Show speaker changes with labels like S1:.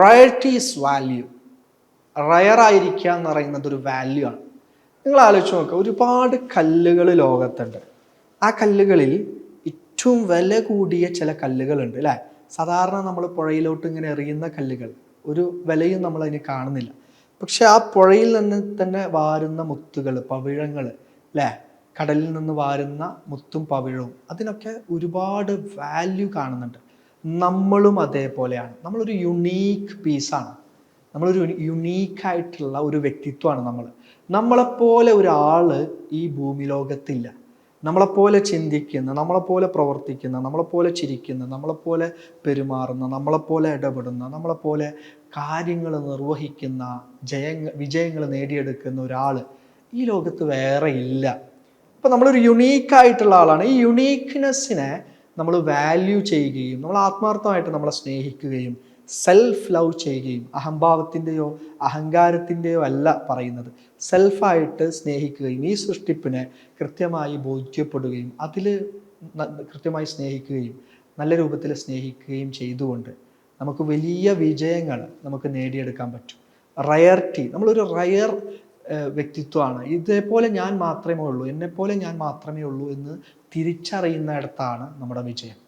S1: റയറിറ്റി is value. റയറായിരിക്കുക എന്ന് പറയുന്നത് ഒരു വാല്യൂ ആണ്. നിങ്ങൾ ആലോചിച്ച് നോക്കുക, ഒരുപാട് കല്ലുകൾ ലോകത്തുണ്ട്. ആ കല്ലുകളിൽ ഏറ്റവും വില കൂടിയ ചില കല്ലുകളുണ്ട് അല്ലേ? സാധാരണ നമ്മൾ പുഴയിലോട്ട് ഇങ്ങനെ എറിയുന്ന കല്ലുകൾ, ഒരു വിലയും നമ്മൾ അതിന് കാണുന്നില്ല. പക്ഷെ ആ പുഴയിൽ നിന്ന് തന്നെ വാരുന്ന മുത്തുകൾ, പവിഴങ്ങൾ അല്ലേ, കടലിൽ നിന്ന് വാരുന്ന മുത്തും പവിഴവും, അതിനൊക്കെ ഒരുപാട് വാല്യൂ കാണുന്നുണ്ട്. നമ്മളും അതേപോലെയാണ്. നമ്മളൊരു യുണീക്ക് പീസാണ്. നമ്മളൊരു യുണീക്കായിട്ടുള്ള ഒരു വ്യക്തിത്വമാണ് നമ്മൾ. നമ്മളെപ്പോലെ ഒരാൾ ഈ ഭൂമി ലോകത്തില്ല. നമ്മളെപ്പോലെ ചിന്തിക്കുന്ന, നമ്മളെപ്പോലെ പ്രവർത്തിക്കുന്ന, നമ്മളെപ്പോലെ ചിരിക്കുന്ന, നമ്മളെപ്പോലെ പെരുമാറുന്ന, നമ്മളെപ്പോലെ ഇടപെടുന്ന, നമ്മളെപ്പോലെ കാര്യങ്ങൾ നിർവഹിക്കുന്ന, വിജയങ്ങൾ നേടിയെടുക്കുന്ന ഒരാൾ ഈ ലോകത്ത് വേറെ ഇല്ല. അപ്പോൾ നമ്മളൊരു യുണീക്കായിട്ടുള്ള ആളാണ്. ഈ യുണീക്ക്നെസ്സിനെ നമ്മൾ വാല്യൂ ചെയ്യുകയും നമ്മൾ ആത്മാർത്ഥമായിട്ട് നമ്മളെ സ്നേഹിക്കുകയും സെൽഫ് ലവ് ചെയ്യുകയും, അഹംഭാവത്തിൻ്റെയോ അഹങ്കാരത്തിൻ്റെയോ അല്ല പറയുന്നത്, സെൽഫായിട്ട് സ്നേഹിക്കുകയും ഈ സൃഷ്ടിപ്പിനെ കൃത്യമായി ബോധ്യപ്പെടുകയും അതിൽ കൃത്യമായി സ്നേഹിക്കുകയും നല്ല രൂപത്തിൽ സ്നേഹിക്കുകയും ചെയ്തുകൊണ്ട് നമുക്ക് വലിയ വിജയങ്ങൾ നമുക്ക് നേടിയെടുക്കാൻ പറ്റും. റയറിറ്റി, നമ്മളൊരു റയർ വ്യക്തിത്വമാണ്. ഇതേപോലെ ഞാൻ മാത്രമേ ഉള്ളൂ, എന്നെപ്പോലെ ഞാൻ മാത്രമേ ഉള്ളൂ എന്ന് തിരിച്ചറിയുന്നിടത്താണ് നമ്മുടെ വിജയം.